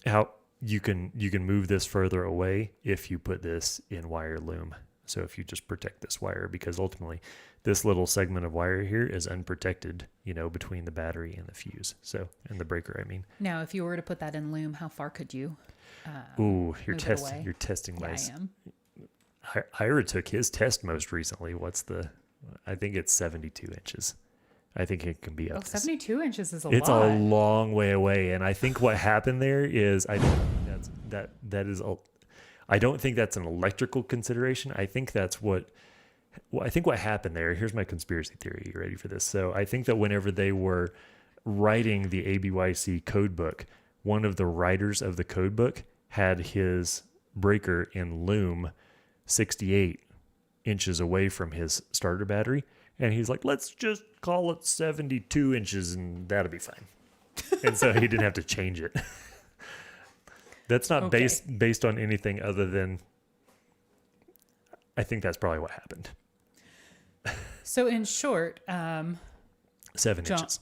how you can move this further away if you put this in wire loom. So if you just protect this wire, because ultimately this little segment of wire here is unprotected, between the battery and the fuse. So, and the breaker, I mean. Now, if you were to put that in loom, how far could you? You're testing my. I am. Ira took his test most recently. I think it's 72 inches. I think it can be up. 72 inches is a lot. It's a long way away. And I think what happened there is I don't think that's an electrical consideration. I think that's what happened there. Here's my conspiracy theory. You ready for this? So I think that whenever they were writing the ABYC code book, one of the writers of the code book had his breaker in loom 68 inches away from his starter battery. And he's like, let's just call it 72 inches and that'll be fine. And so he didn't have to change it. That's not Okay. based on anything other than, I think that's probably what happened. So in short, 7 John, inches.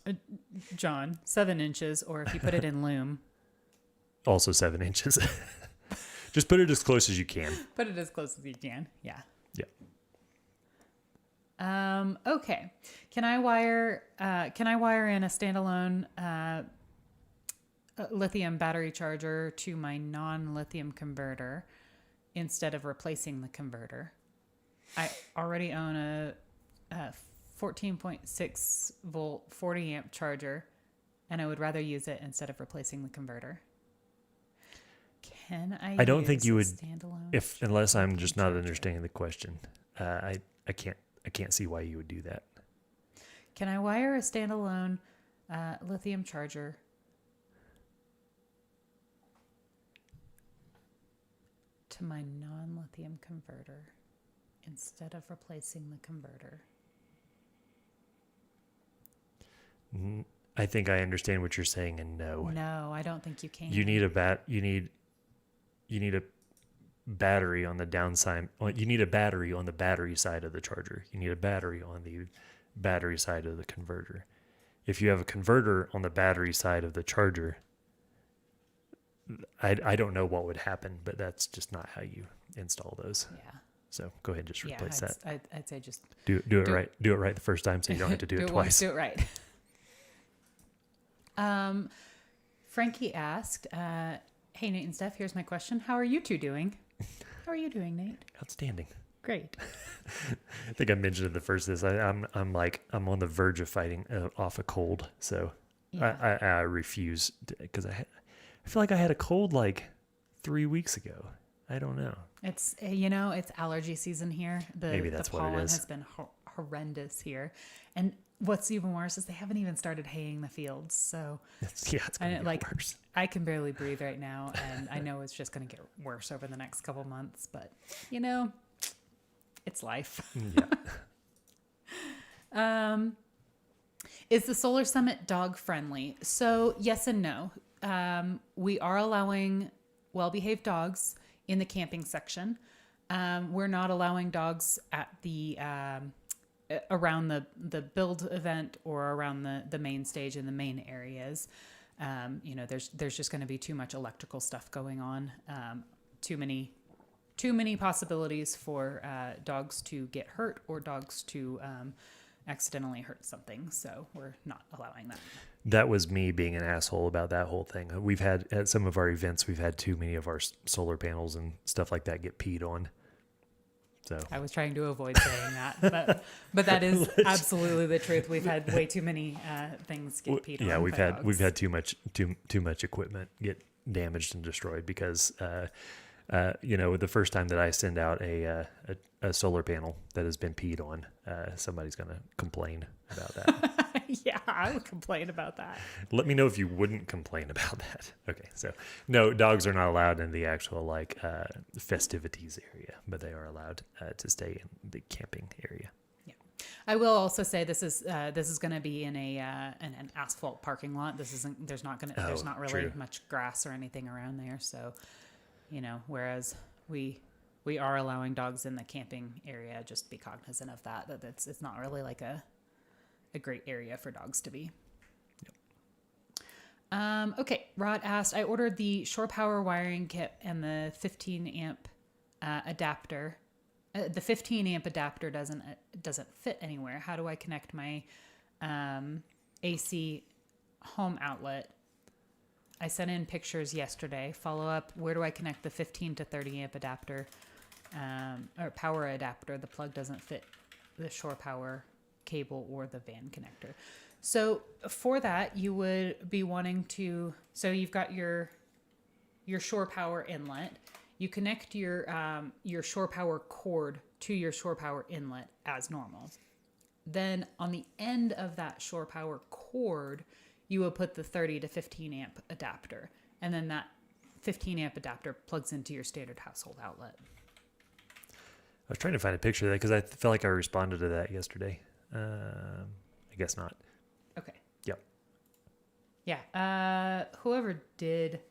John, 7 inches, or if you put it in loom, Also 7 inches. Just put it as close as you can. put it as close as you can. Yeah. Yeah. Okay. Can I wire in a standalone lithium battery charger to my non-lithium converter instead of replacing the converter? I already own a 14.6 volt 40 amp charger, and I would rather use it instead of replacing the converter. Can I don't think you would, standalone unless I'm just not charger? understanding the question. I can't see why you would do that. Can I wire a standalone lithium charger to my non-lithium converter instead of replacing the converter? I think I understand what you're saying, and no. No, I don't think you can. You need you need a battery on the downside. You need a battery on the battery side of the charger. You need a battery on the battery side of the converter. If you have a converter on the battery side of the charger, I don't know what would happen, but that's just not how you install those. Yeah. So go ahead and just replace that. I'd say just Do it right. Do it right the first time, so you don't have to do it once, twice. do it right. Frankie asked, "Hey Nate and Steph, here's my question. How are you two doing?" How are you doing, Nate? Outstanding. Great. I think I mentioned it the first. I'm on the verge of fighting off a cold, so Yeah. I refuse because I feel like I had a cold like 3 weeks ago. I don't know. It's it's allergy season here. Maybe that's the what it pollen is. has been horrendous here, and what's even worse is they haven't even started haying the fields. So It's gonna get worse. I can barely breathe right now, and I know it's just going to get worse over the next couple months. But it's life. Yeah. Is the Solar Summit dog friendly? So yes and no. We are allowing well-behaved dogs in the camping section. We're not allowing dogs at the around the build event or around the main stage in the main areas. There's just going to be too much electrical stuff going on. Too many possibilities for dogs to get hurt or dogs to accidentally hurt something. So we're not allowing that. That was me being an asshole about that whole thing. We've had at some of our events, we've had too many of our solar panels and stuff like that get peed on. So I was trying to avoid saying that, but that is absolutely the truth. We've had way too many things get peed on. yeah, by dogs. we've had too much equipment get damaged and destroyed because the first time that I send out a solar panel that has been peed on, somebody's going to complain about that. Yeah, I would complain about that. Let me know if you wouldn't complain about that. Okay, so no, dogs are not allowed in the actual festivities area, but they are allowed to stay in the camping area. Yeah, I will also say this is going to be in an asphalt parking lot. There's not really true. much grass or anything around there. So, whereas we are allowing dogs in the camping area, just be cognizant of that it's not really like a great area for dogs to be. Yep. Okay, Rod asked, I ordered the Shore Power wiring kit and the 15 amp adapter. The 15 amp adapter doesn't fit anywhere. How do I connect my AC home outlet? I sent in pictures yesterday. Follow up. Where do I connect the 15 to 30 amp adapter or power adapter? The plug doesn't fit the Shore Power cable or the van connector. So for that, you would be wanting to. So you've got your Shore Power inlet. You connect your Shore Power cord to your Shore Power inlet as normal. Then on the end of that Shore Power cord, you will put the 30 to 15 amp adapter. And then that 15 amp adapter plugs into your standard household outlet. I was trying to find a picture of that because I felt like I responded to that yesterday. I guess not. Okay. Yep. Yeah. Whoever did.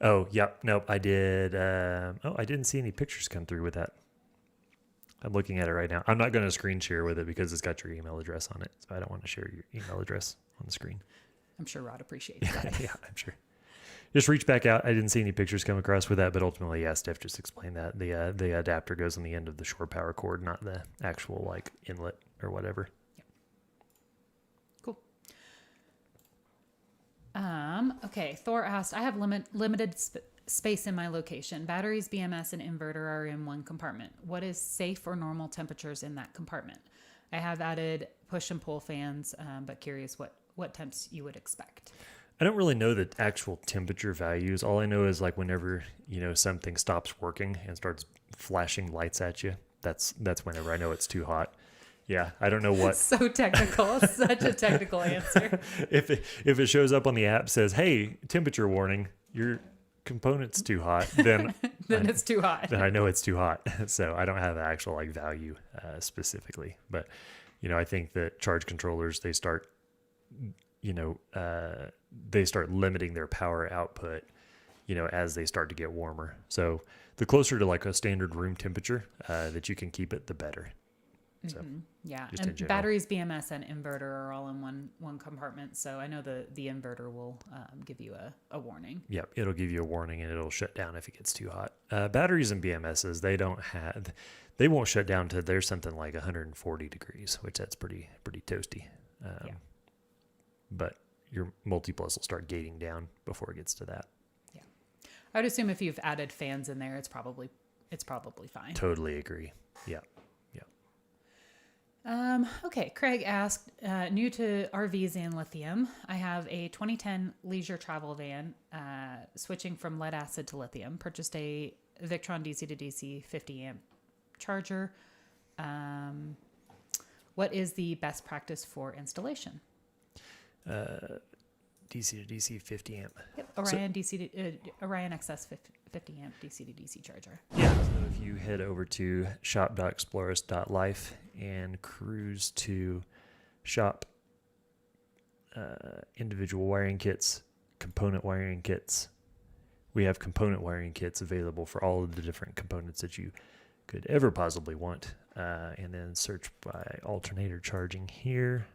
Oh, yep. Nope. I did. I didn't see any pictures come through with that. I'm looking at it right now. I'm not going to screen share with it because it's got your email address on it. So I don't want to share your email address on the screen. I'm sure Rod appreciates that. Yeah, I'm sure. Just reach back out. I didn't see any pictures come across with that, but ultimately, yeah, Steph just explained that the adapter goes on the end of the shore power cord, not the actual like inlet or whatever. Yep. Cool. Okay. Thor asked, I have limited space in my location. Batteries, BMS, and inverter are in one compartment. What is safe or normal temperatures in that compartment? I have added push and pull fans, but curious what temps you would expect. I don't really know the actual temperature values. All I know is like whenever, something stops working and starts flashing lights at you, that's whenever I know it's too hot. Yeah, I don't know what. So technical. Such a technical answer. If it shows up on the app says, "Hey, temperature warning, your component's too hot," then It's too hot. then I know it's too hot. So I don't have an actual like value specifically, but I think that charge controllers they start limiting their power output, as they start to get warmer. So the closer to like a standard room temperature that you can keep it, the better. So yeah, just in and general. batteries, BMS, and inverter are all in one compartment. So I know the inverter will give you a warning. Yep, it'll give you a warning and it'll shut down if it gets too hot. Batteries and BMSs, they won't shut down till there's something like 140 degrees, which that's pretty toasty. Yeah. But your multiples will start gating down before it gets to that. Yeah, I would assume if you've added fans in there, it's probably fine. Totally agree. Yeah. Okay, Craig asked, new to RVs and lithium. I have a 2010 leisure travel van, switching from lead acid to lithium. Purchased a Victron DC to DC 50 amp charger. What is the best practice for installation? DC to DC 50 amp. Yep, Orion XS 50 amp DC to DC charger. Yeah, so if you head over to shop.exploris.life and cruise to shop individual wiring kits, component wiring kits, we have component wiring kits available for all of the different components that you could ever possibly want. And then search by alternator charging here.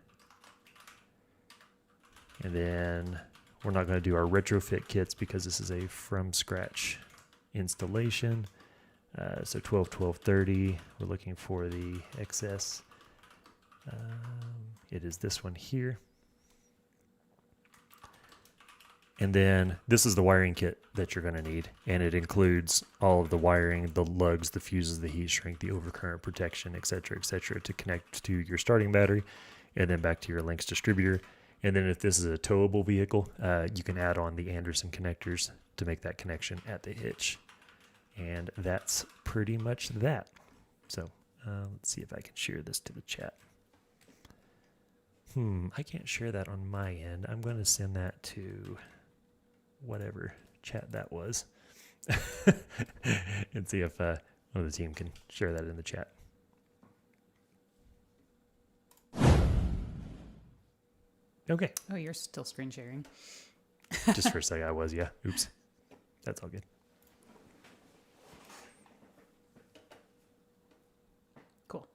And then we're not going to do our retrofit kits because this is a from scratch installation. So 12-12-30, we're looking for the XS. It is this one here. And then this is the wiring kit that you're going to need. And it includes all of the wiring, the lugs, the fuses, the heat shrink, the overcurrent protection, et cetera, to connect to your starting battery and then back to your Lynx distributor. And then if this is a towable vehicle, you can add on the Anderson connectors to make that connection at the hitch. And that's pretty much that. So let's see if I can share this to the chat. I can't share that on my end. I'm going to send that to whatever chat that was and see if one of the team can share that in the chat. Okay. Oh, you're still screen sharing. Just for a second, I was, yeah. Oops. That's all good. Cool.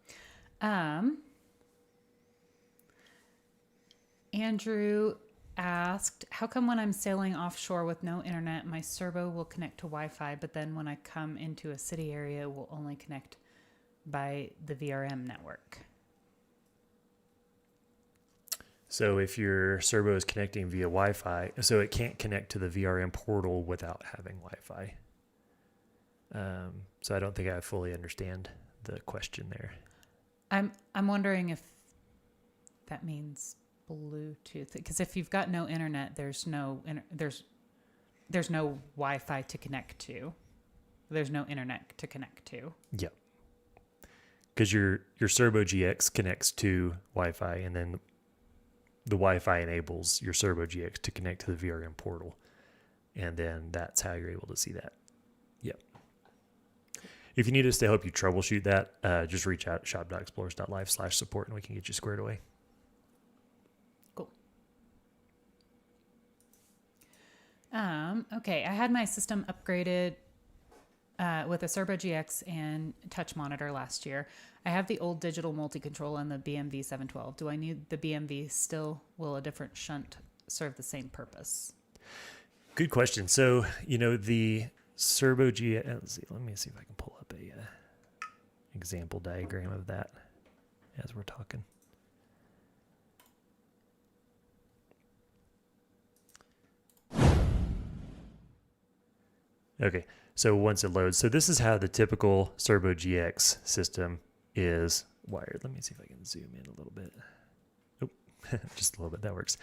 Andrew asked, how come when I'm sailing offshore with no internet, my servo will connect to Wi-Fi, but then when I come into a city area, it will only connect by the VRM network? So if your servo is connecting via Wi-Fi, so it can't connect to the VRM portal without having Wi-Fi. So I don't think I fully understand the question there. I'm wondering if that means Bluetooth, because if you've got no internet, there's no Wi-Fi to connect to. There's no internet to connect to. Yeah. Because your Servo GX connects to Wi-Fi, and then the Wi-Fi enables your Servo GX to connect to the VRM portal, and then that's how you're able to see that. Yep. if you need us to help you troubleshoot that, just reach out at shop.explorers.live/support and we can get you squared away. Cool. Okay, I had my system upgraded with a Serbo GX and touch monitor last year. I have the old digital multi-control and the BMV 712. Do I need the BMV still? Will a different shunt serve the same purpose? Good question. So, the Serbo GX, let's see, let me see if I can pull up a example diagram of that as we're talking. Okay, so once it loads, so this is how the typical Serbo GX system is wired. Let me see if I can zoom in a little bit. Oh, just a little bit. That works.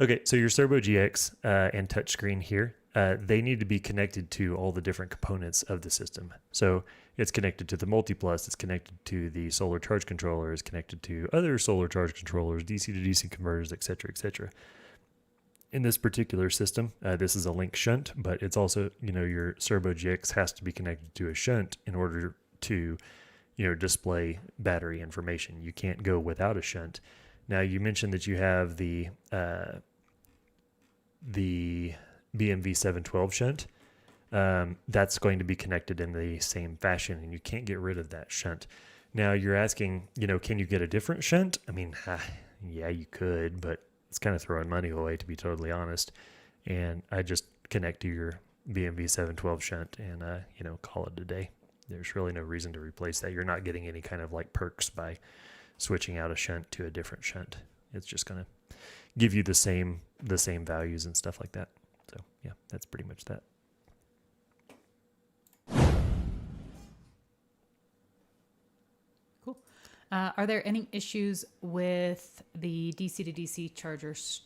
Okay, so your Serbo GX and touchscreen here, they need to be connected to all the different components of the system. So it's connected to the Multiplus, it's connected to the solar charge controller, it's connected to other solar charge controllers, DC to DC converters, etc., etc. In this particular system, this is a link shunt, but it's also, your Serbo GX has to be connected to a shunt in order to, display battery information. You can't go without a shunt. Now, you mentioned that you have the BMV 712 shunt. That's going to be connected in the same fashion, and you can't get rid of that shunt. Now, you're asking, can you get a different shunt? I mean, yeah, you could, but it's kind of throwing money away, to be totally honest. And I just connect to your BMV 712 shunt and, call it a day. There's really no reason to replace that. You're not getting any kind of like perks by switching out a shunt to a different shunt. It's just going to give you the same values and stuff like that. So yeah, that's pretty much that. Cool. Are there any issues with the DC to DC chargers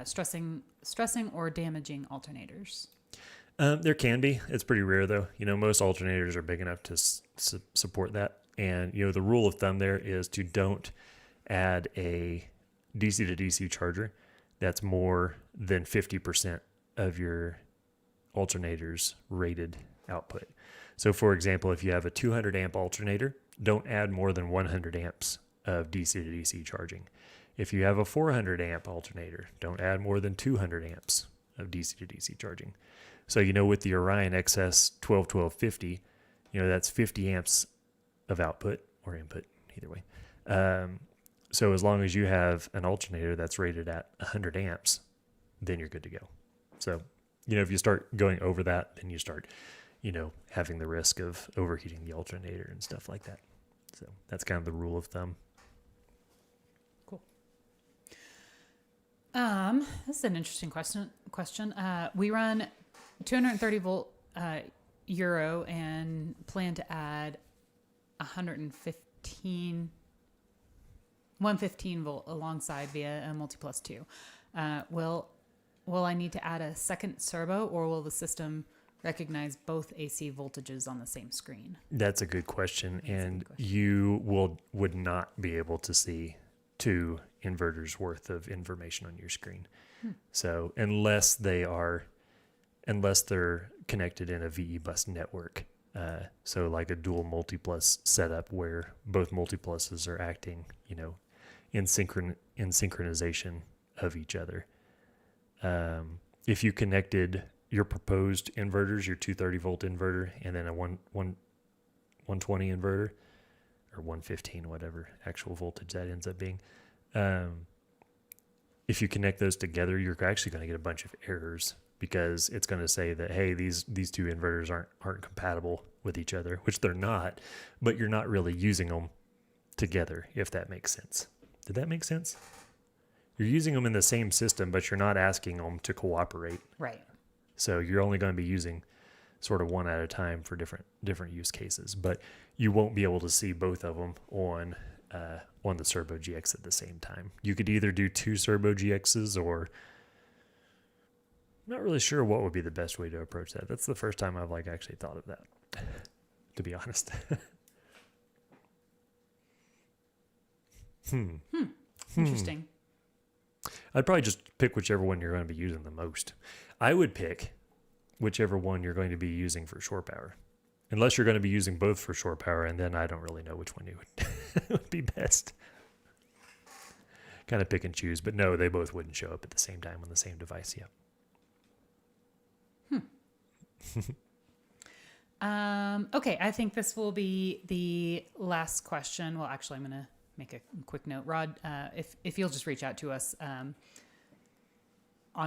stressing or damaging alternators? There can be. It's pretty rare though. Most alternators are big enough to support that. And, the rule of thumb there is to don't add a DC to DC charger that's more than 50% of your alternator's rated output. So for example, if you have a 200 amp alternator, don't add more than 100 amps of DC to DC charging. If you have a 400 amp alternator, don't add more than 200 amps of DC to DC charging. So, with the Orion XS 121250, that's 50 amps of output or input, either way. So as long as you have an alternator that's rated at 100 amps, then you're good to go. So, if you start going over that, then you start, having the risk of overheating the alternator and stuff like that. So that's kind of the rule of thumb. Cool. This is an interesting question. We run 230 volt Euro and plan to add 115 volt alongside via a Multiplus 2. Will I need to add a second servo, or will the system recognize both AC voltages on the same screen? That's a good question. You would not be able to see 2 inverters worth of information on your screen. So unless they're connected in a VE bus network, so like a dual multiplus setup where both multipluses are acting, in synchronization of each other. If you connected your proposed inverters, your 230 volt inverter, and then a 120 inverter, or 115, whatever actual voltage that ends up being, if you connect those together, you're actually going to get a bunch of errors, because it's going to say that, hey, these 2 inverters aren't compatible with each other, which they're not, but you're not really using them together, if that makes sense. Did that make sense? You're using them in the same system, but you're not asking them to cooperate. Right. So you're only going to be using sort of one at a time for different use cases, but you won't be able to see both of them on the Serbo GX at the same time. You could either do 2 Serbo GXs, or I'm not really sure what would be the best way to approach that. That's the first time I've actually thought of that, to be honest. Interesting. I'd probably just pick whichever one you're going to be using the most. I would pick whichever one you're going to be using for shore power. unless you're going to be using both for shore power, and then I don't really know which one you would, would be best. Kind of pick and choose, but no, they both wouldn't show up at the same time on the same device. Okay, I think this will be the last question. Well, actually, I'm going to make a quick note. Rod, if you'll just reach out to us on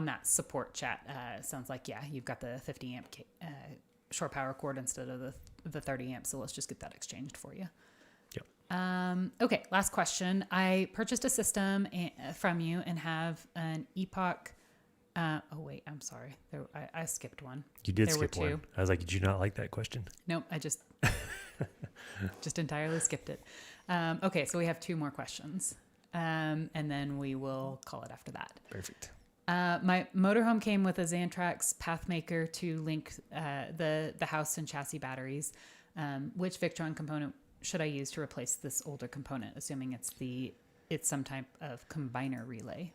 that support chat. Sounds like, yeah, you've got the 50 amp shore power cord instead of the 30 amp. So let's just get that exchanged for you. Yep. Okay, last question. I purchased a system from you and have an Epoch. Oh, wait, I'm sorry. I skipped one. You did There skip were two. one. I was like, did you not like that question? Nope, I just entirely skipped it. Okay, so we have 2 more questions. And then we will call it after that. Perfect. My motorhome came with a Xantrax Pathmaker to link the house and chassis batteries. Which Victron component should I use to replace this older component, assuming it's some type of combiner relay?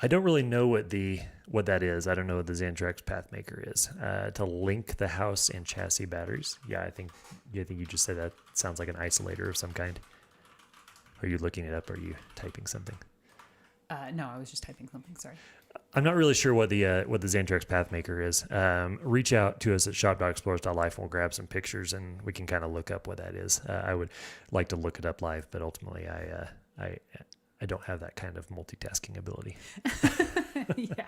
I don't really know what that is. I don't know what the Xantrax Pathmaker is. To link the house and chassis batteries. Yeah, I think you just said that sounds like an isolator of some kind. Are you looking it up? Or are you typing something? No, I was just typing something. Sorry. I'm not really sure what the Xantrax Pathmaker is. Reach out to us at shop.explorers.life and we'll grab some pictures and we can kind of look up what that is. I would like to look it up live, but ultimately I don't have that kind of multitasking ability. Yeah.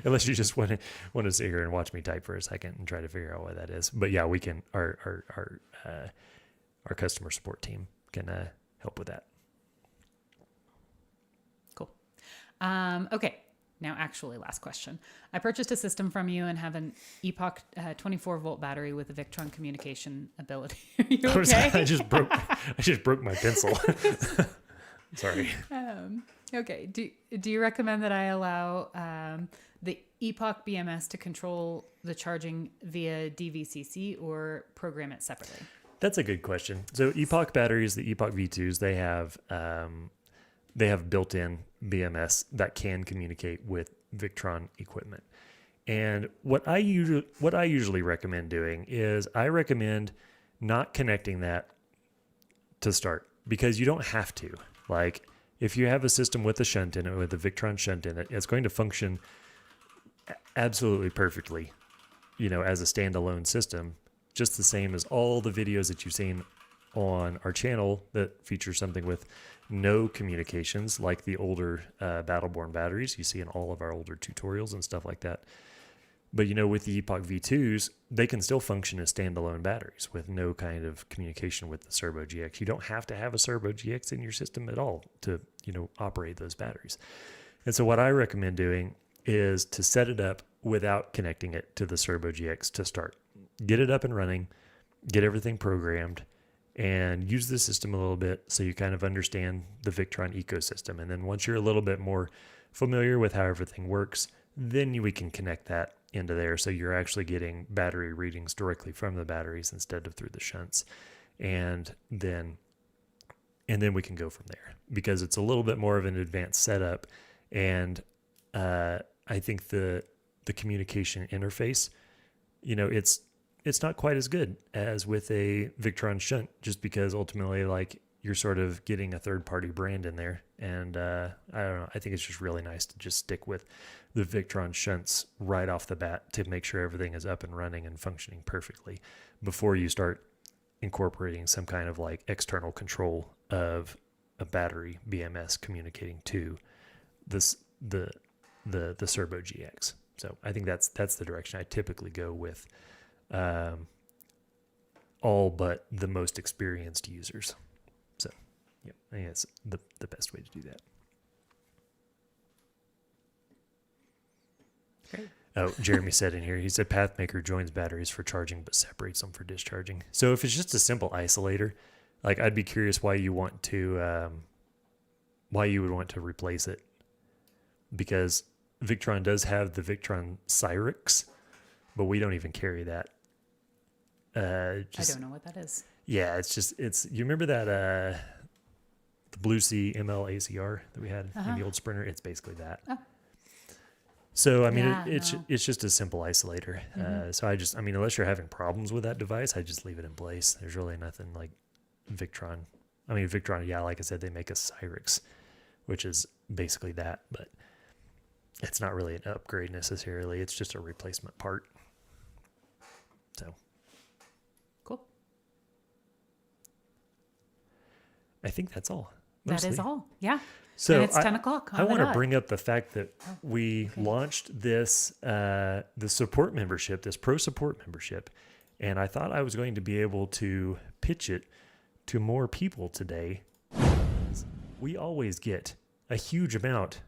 Unless you just want to sit here and watch me type for a second and try to figure out what that is. But yeah, we can. Our customer support team can help with that. Cool. Okay. Now, actually, last question. I purchased a system from you and have an Epoch 24-volt battery with a Victron communication ability. Are you okay? I just broke my pencil. Sorry. Okay. Do you recommend that I allow the Epoch BMS to control the charging via DVCC or program it separately? That's a good question. So Epoch batteries, the Epoch V2s, they have built-in BMS that can communicate with Victron equipment. And what I usually recommend doing is I recommend not connecting that to start because you don't have to. Like if you have a system with a shunt in it, with a Victron shunt in it, it's going to function absolutely perfectly, as a standalone system, just the same as all the videos that you've seen on our channel that feature something with no communications, like the older Battleborn batteries you see in all of our older tutorials and stuff like that. But with the Epoch V2s, they can still function as standalone batteries with no kind of communication with the Servo GX. You don't have to have a Servo GX in your system at all to, operate those batteries. And so what I recommend doing is to set it up without connecting it to the Servo GX to start. Get it up and running, get everything programmed, and use the system a little bit so you kind of understand the Victron ecosystem. And then once you're a little bit more familiar with how everything works, then we can connect that into there so you're actually getting battery readings directly from the batteries instead of through the shunts. And then we can go from there because it's a little bit more of an advanced setup. And I think the communication interface, it's not quite as good as with a Victron shunt, just because ultimately, like, you're sort of getting a third-party brand in there. And I don't know. I think it's just really nice to just stick with the Victron shunts right off the bat to make sure everything is up and running and functioning perfectly before you start incorporating some kind of like external control of a battery BMS communicating to the Servo GX. So I think that's the direction I typically go with all but the most experienced users. So yeah, I think that's the best way to do that. Great. Oh, Jeremy said in here, he said Pathmaker joins batteries for charging but separates them for discharging. So if it's just a simple isolator, like, I'd be curious why you would want to replace it, because Victron does have the Victron Cyrix, but we don't even carry that. I don't know what that is. Yeah, you remember that the Blue Sea ML ACR that we had in the old Sprinter? It's basically that. Oh. So, I mean, Yeah, it's no. it's just a simple isolator. So I mean, unless you're having problems with that device, I just leave it in place. There's really nothing like Victron. I mean, Victron, yeah, like I said, they make a Cyrix, which is basically that, but it's not really an upgrade necessarily. It's just a replacement part. So Cool. I think that's all. That is mostly. all. Yeah. So and it's 10 o'clock. I on the want to dot. bring up the fact that we okay. launched this the support membership, this pro support membership, and I thought I was going to be able to pitch it to more people today. We always get a huge amount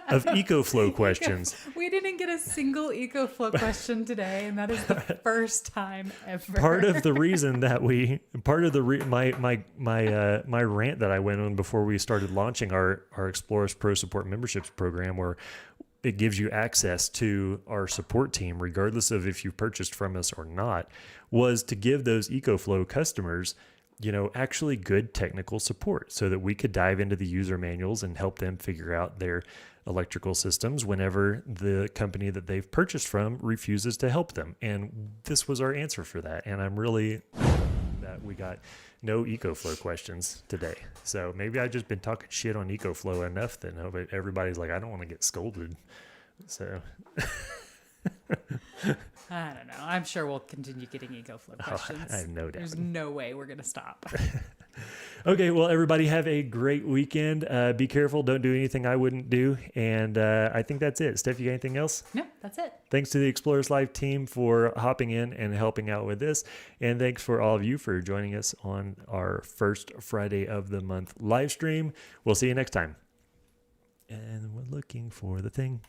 of EcoFlow questions. We didn't get a single EcoFlow question today, and that is the first time ever. Part of the reason that my rant that I went on before we started launching our Explorers Pro Support Memberships program, where it gives you access to our support team, regardless of if you purchased from us or not, was to give those EcoFlow customers, actually good technical support so that we could dive into the user manuals and help them figure out their electrical systems whenever the company that they've purchased from refuses to help them. And this was our answer for that. And I'm really that we got no EcoFlow questions today. So maybe I've just been talking shit on EcoFlow enough that everybody's like, I don't want to get scolded. So I don't know. I'm sure we'll continue getting EcoFlow questions. I have no doubt. There's no way we're going to stop. Okay, well, everybody have a great weekend. Be careful. Don't do anything I wouldn't do. And I think that's it. Steph, you got anything else? No, that's it. Thanks to the Explorers Live team for hopping in and helping out with this. And thanks for all of you for joining us on our first Friday of the month live stream. We'll see you next time. And we're looking for the thing.